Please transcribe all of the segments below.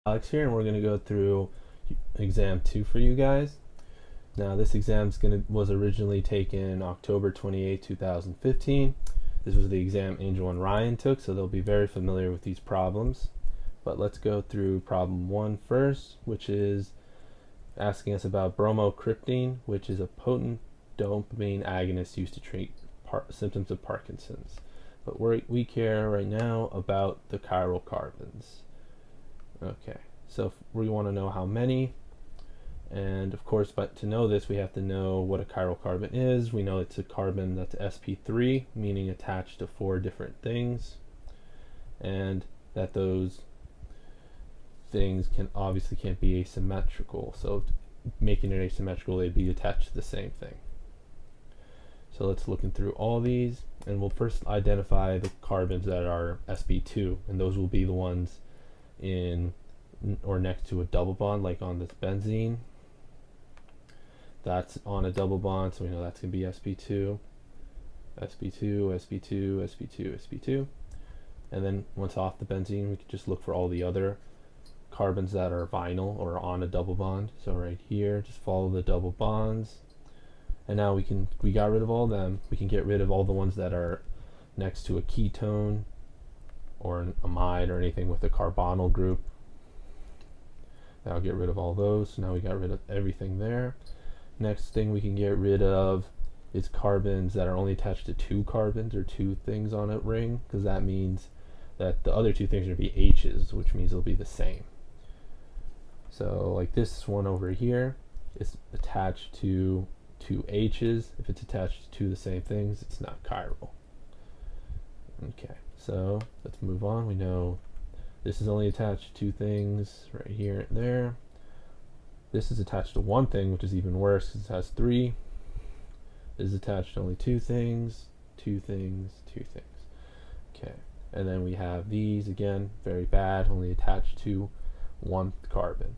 Alex here, and we're going to go through exam 2 for you guys. Now, this exam was originally taken October 28, 2015. This was the exam Angel and Ryan took, so they'll be very familiar with these problems. But let's go through problem 1 first, which is asking us about bromocriptine, which is a potent dopamine agonist used to treat symptoms of Parkinson's. But we care right now about the chiral carbons. Okay, so we want to know how many, and of course, but to know this, we have to know what a chiral carbon is. We know it's a carbon that's sp3, meaning attached to 4 different things, and that those things obviously can't be asymmetrical. So making it asymmetrical, they'd be attached to the same thing. So let's look through all these, and we'll first identify the carbons that are sp2, and those will be the ones in or next to a double bond, like on this benzene. That's on a double bond, so we know that's going to be sp2, sp2, sp2, sp2, sp2. And then once off the benzene, we can just look for all the other carbons that are vinyl or on a double bond. So right here, just follow the double bonds. And now we got rid of all of them. We can get rid of all the ones that are next to a ketone or an amide or anything with a carbonyl group. That'll get rid of all those. So now we got rid of everything there. Next thing we can get rid of is carbons that are only attached to 2 carbons or 2 things on a ring, because that means that the other 2 things are going to be H's, which means they'll be the same. So like this one over here is attached to 2 H's. If it's attached to the same things, it's not chiral. Okay, so let's move on. We know this is only attached to 2 things right here and there. This is attached to 1 thing, which is even worse because it has 3. This is attached to only 2 things, 2 things, 2 things. Okay, and then we have these again, very bad, only attached to 1 carbon.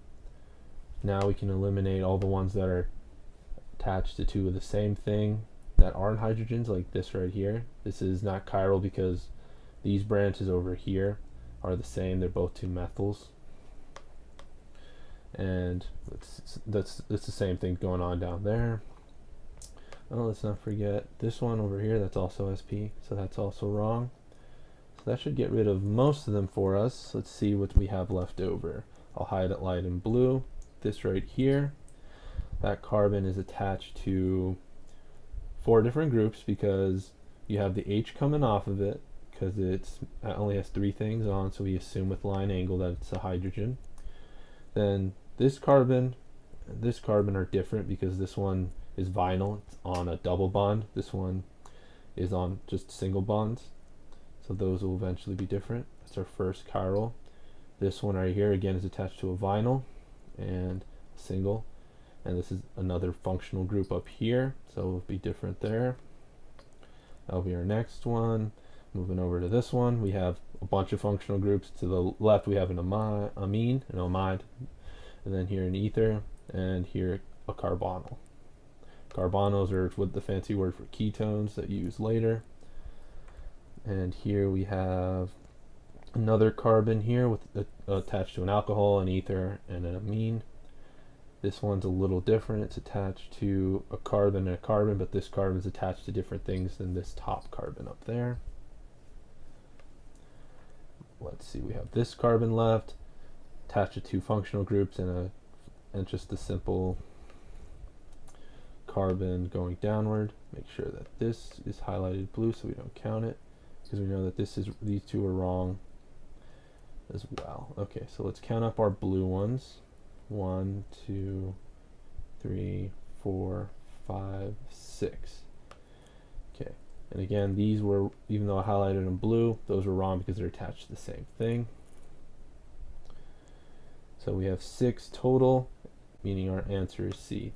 Now we can eliminate all the ones that are attached to 2 of the same thing that aren't hydrogens, like this right here. This is not chiral because these branches over here are the same. They're both 2 methyls. And that's the same thing going on down there. Oh, let's not forget this one over here. That's also sp, so that's also wrong. So that should get rid of most of them for us. Let's see what we have left over. I'll highlight in blue. This right here, that carbon is attached to 4 different groups because you have the H coming off of it, because it only has 3 things on, so we assume with line angle that it's a hydrogen. Then this carbon and this carbon are different because this one is vinyl, it's on a double bond. This one is on just single bonds, so those will eventually be different. That's our first chiral. This one right here again is attached to a vinyl and a single, and this is another functional group up here, so it'll be different there. That'll be our next one. Moving over to this one, we have a bunch of functional groups. To the left we have an amine, an amide, and then here an ether, and here a carbonyl. Carbonyls are what the fancy word for ketones that you use later. And here we have another carbon here with attached to an alcohol, an ether, and an amine. This one's a little different. It's attached to a carbon and a carbon, but this carbon is attached to different things than this top carbon up there. Let's see, we have this carbon left, attached to 2 functional groups and just a simple carbon going downward. Make sure that this is highlighted blue so we don't count it, because we know that these 2 are wrong as well. Okay, so let's count up our blue ones. 1, 2, 3, 4, 5, 6. Okay, and again, these were, even though I highlighted in blue, those were wrong because they're attached to the same thing. So we have 6 total, meaning our answer is C.